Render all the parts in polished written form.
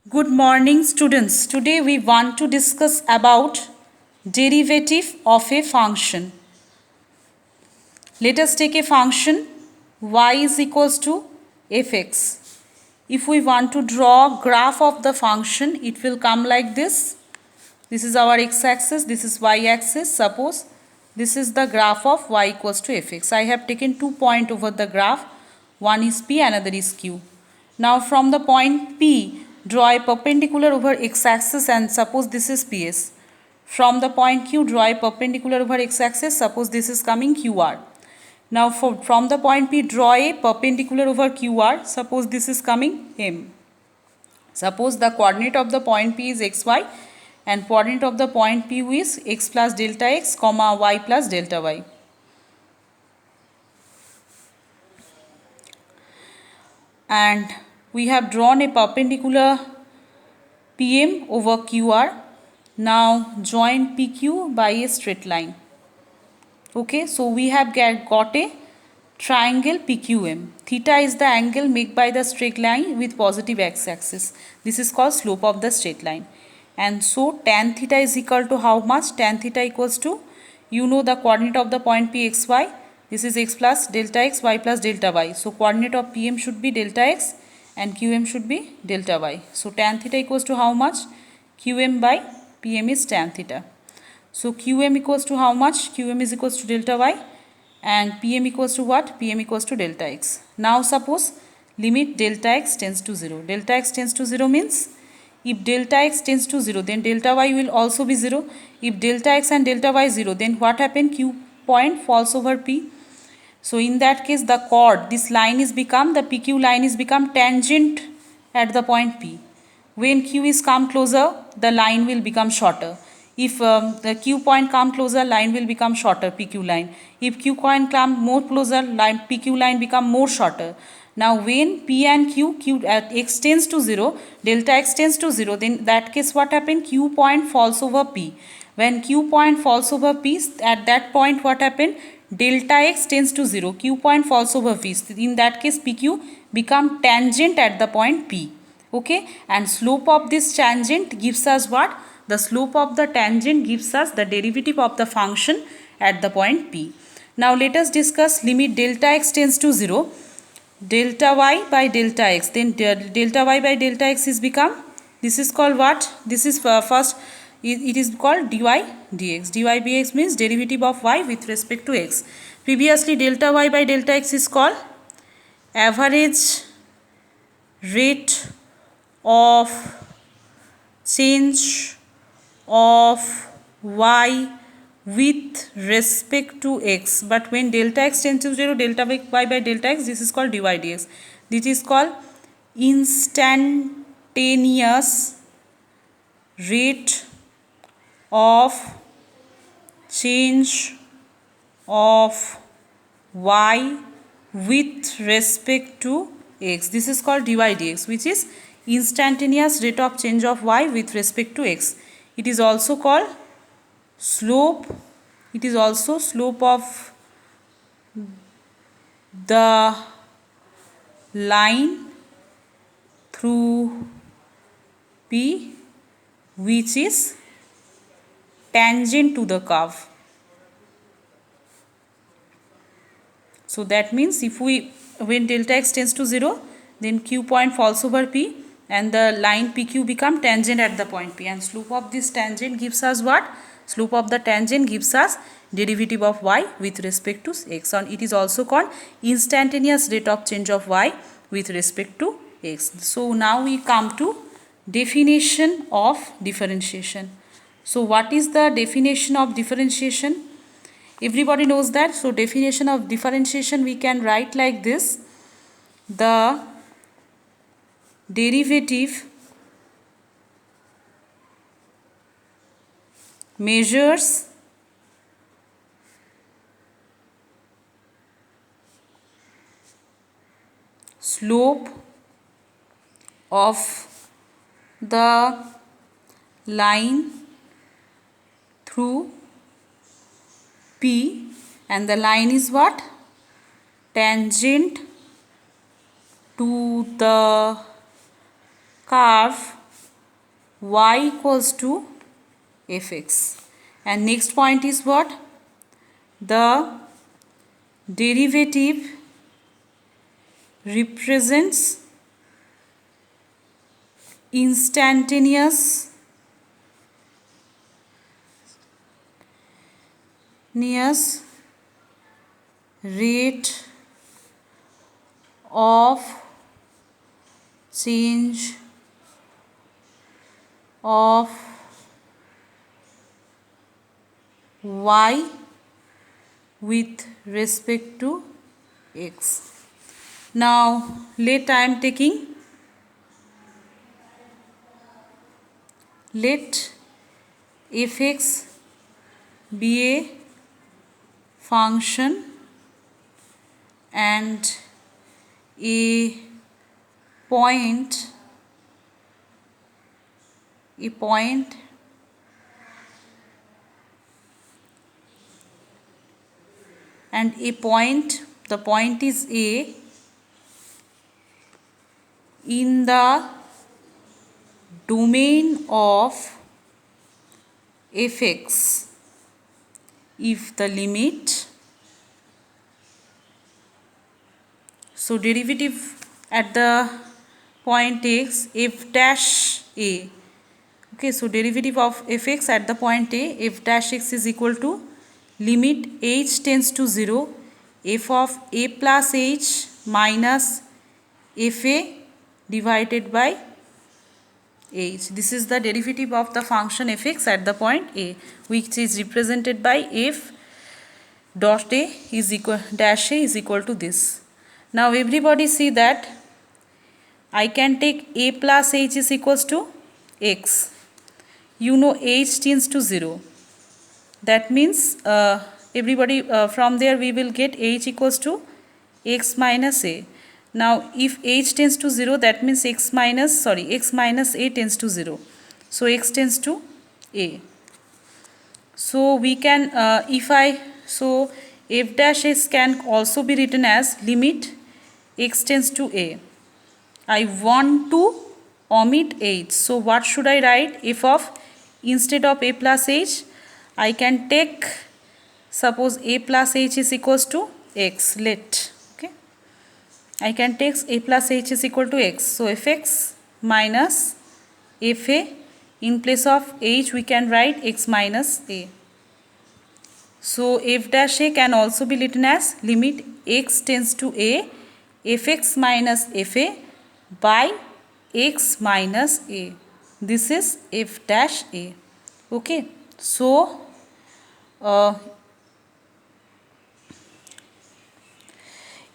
Good morning, students. Today we want to discuss about derivative of a function. Let us take a function y is equals to fx. If we want to draw graph of the function, it will come like this. This is our x-axis, this is y-axis. Suppose this is the graph of y equals to fx. I have taken 2 points over the graph. One is P, another is Q. Now from the point P, draw a perpendicular over x-axis and suppose this is PS. From the point Q, draw a perpendicular over x-axis. Suppose this is coming QR. Now from the point P, draw a perpendicular over QR. Suppose this is coming M. Suppose the coordinate of the point P is xy and coordinate of the point P is x plus delta x, comma y plus delta y. And we have drawn a perpendicular PM over QR. Now join PQ by a straight line. Okay, so we have got a triangle PQM. Theta is the angle made by the straight line with positive x-axis. This is called slope of the straight line. And so tan theta is equal to how much? Tan theta equals to, you know the coordinate of the point P xy. This is x plus delta x, y plus delta y. So coordinate of PM should be delta x and QM should be delta y. So tan theta equals to how much? QM by PM is tan theta. So QM equals to how much? QM is equals to delta y and PM equals to what? PM equals to delta x. Now suppose limit delta x tends to 0. Delta x tends to 0 means if delta x tends to 0, then delta y will also be 0. If delta x and delta y 0, then what happen? Q point falls over P. So in that case, the chord, this line is become, the PQ line is become tangent at the point P. When Q is come closer, the line will become shorter. If the Q point come closer, line will become shorter, PQ line. If Q point come more closer, line PQ line become more shorter. Now when P and Q at x tends to 0, delta x tends to 0, then in that case what happened? Q point falls over P. When Q point falls over P, at that point what happened? Delta x tends to 0, Q point falls over P. In that case PQ become tangent at the point P. Okay, and slope of this tangent gives us what? The slope of the tangent gives us the derivative of the function at the point P. Now let us discuss limit delta x tends to 0, delta y by delta x. Then delta y by delta x is become, this is called what? This is first, it is called dy dx. Dy dx means derivative of y with respect to x. Previously delta y by delta x is called average rate of change of y with respect to x, but when delta x tends to 0, delta y by delta x, this is called dy dx. This is called instantaneous rate of change of y with respect to x. This is called dy dx, which is instantaneous rate of change of y with respect to x. It is also called slope. It is also slope of the line through P which is tangent to the curve. So that means if when delta x tends to 0, then Q point falls over P and the line PQ become tangent at the point P, and slope of this tangent gives us what? Slope of the tangent gives us derivative of y with respect to x, and it is also called instantaneous rate of change of y with respect to x. So now we come to definition of differentiation. So what is the definition of differentiation? Everybody knows that. So definition of differentiation we can write like this: the derivative measures slope of the line through P, and the line is what? Tangent to the curve y equals to fx. And next point is what? The derivative represents instantaneous rate of change of y with respect to x. Now let I am taking, let fx be a function and a point the point is A in the domain of fx if the limit, so derivative at the point x f dash a. Okay, so derivative of fx at the point a, f dash x is equal to limit h tends to 0 f of a plus h minus fa divided by h. This is the derivative of the function fx at the point a, which is represented by f dot a is equal dash a is equal to this. Now everybody see that I can take a plus h is equals to x. You know h tends to 0. That means everybody from there we will get h equals to x minus a. Now if h tends to 0, that means x minus a tends to 0. So x tends to a. So we can f dash s can also be written as limit x tends to a. I want to omit h. So what should I write? F of, instead of a plus h, I can take, suppose a plus h is equals to x. Okay, I can take a plus h is equal to x. So fx minus fa, in place of h we can write x minus a. So f dash a can also be written as limit x tends to a fx minus fa by x minus a. This is f dash a. Okay, so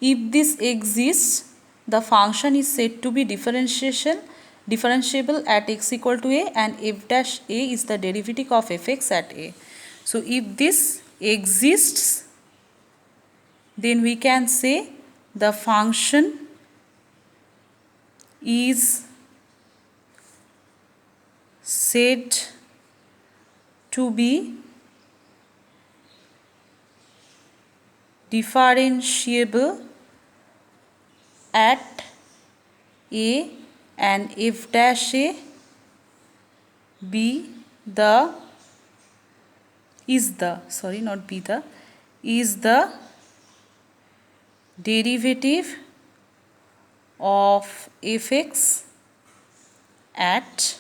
if this exists, the function is said to be differentiable at x equal to a, and f dash a is the derivative of fx at a. So if this exists, then we can say the function is said to be differentiable at a, and f dash a be the is the derivative of fx at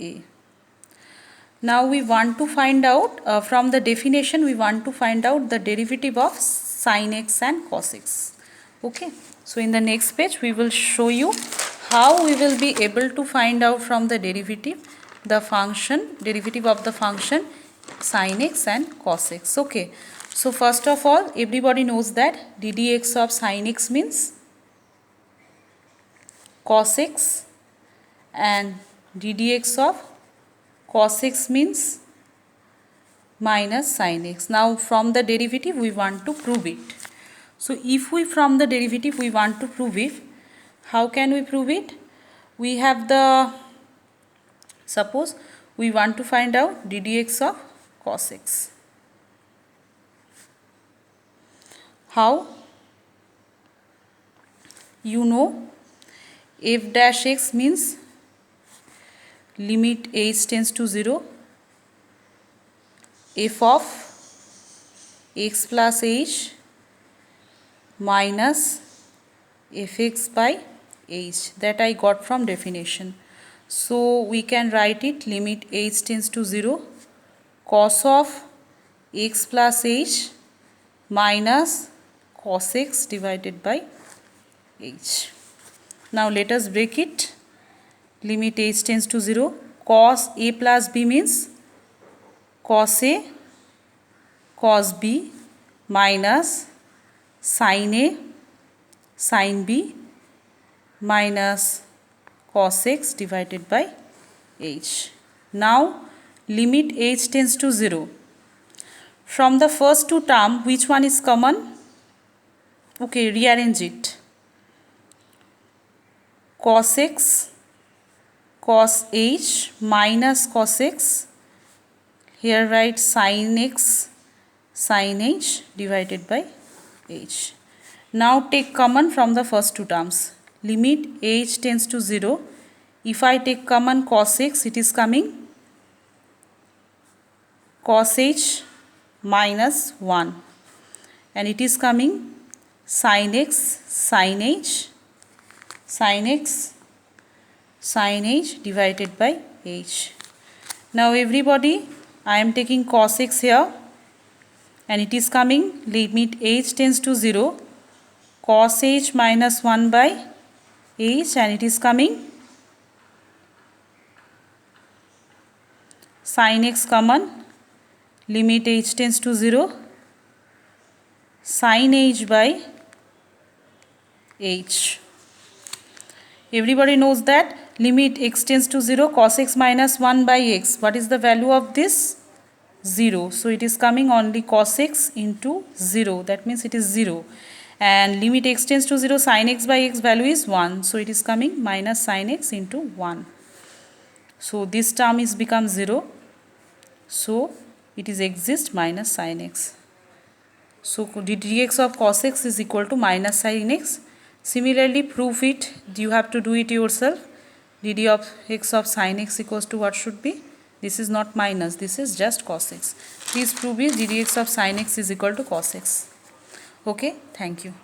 a. Now we want to find out from the definition, we want to find out the derivative of sin x and cos x. Okay, so in the next page we will show you how we will be able to find out from the derivative of the function sin x and cos x. Okay, so first of all, everybody knows that ddx of sin x means cos x, and ddx of cos x means minus sin x. Now from the derivative we want to prove it. So if we from the derivative we want to prove it, how can we prove it? We have the, suppose we want to find out ddx of cos x. How? You know f dash x means limit h tends to 0, f of x plus h minus fx by h, that I got from definition. So we can write it limit h tends to 0, cos of x plus h minus cos x divided by h. Now let us break it. Limit h tends to 0, cos a plus b means cos a cos b minus sin a sin b minus cos x divided by h. Now limit h tends to 0. From the first two terms, which one is common? Okay, rearrange it. Cos x cos h minus cos x, here write sin x sin h divided by h. Now take common from the first two terms. Limit h tends to 0. If I take common cos x, it is coming cos h minus 1, and it is coming sin x sin h sin x sin h divided by h. Now everybody, I am taking cos x here, and it is coming limit h tends to 0, cos h minus 1 by h, and it is coming sin x common, limit h tends to 0, sin h by h. Everybody knows that limit x tends to 0, cos x minus 1 by x. What is the value of this? 0. So it is coming only cos x into 0. That means it is 0. And limit x tends to 0, sin x by x value is 1. So it is coming minus sin x into 1. So this term is become 0. So it is exist minus sin x. So dx of cos x is equal to minus sin x. Similarly, prove it. You have to do it yourself. dd of x of sin x equals to what should be? This is not minus, this is just cos x. Please prove it. ddx of sin x is equal to cos x. Okay, thank you.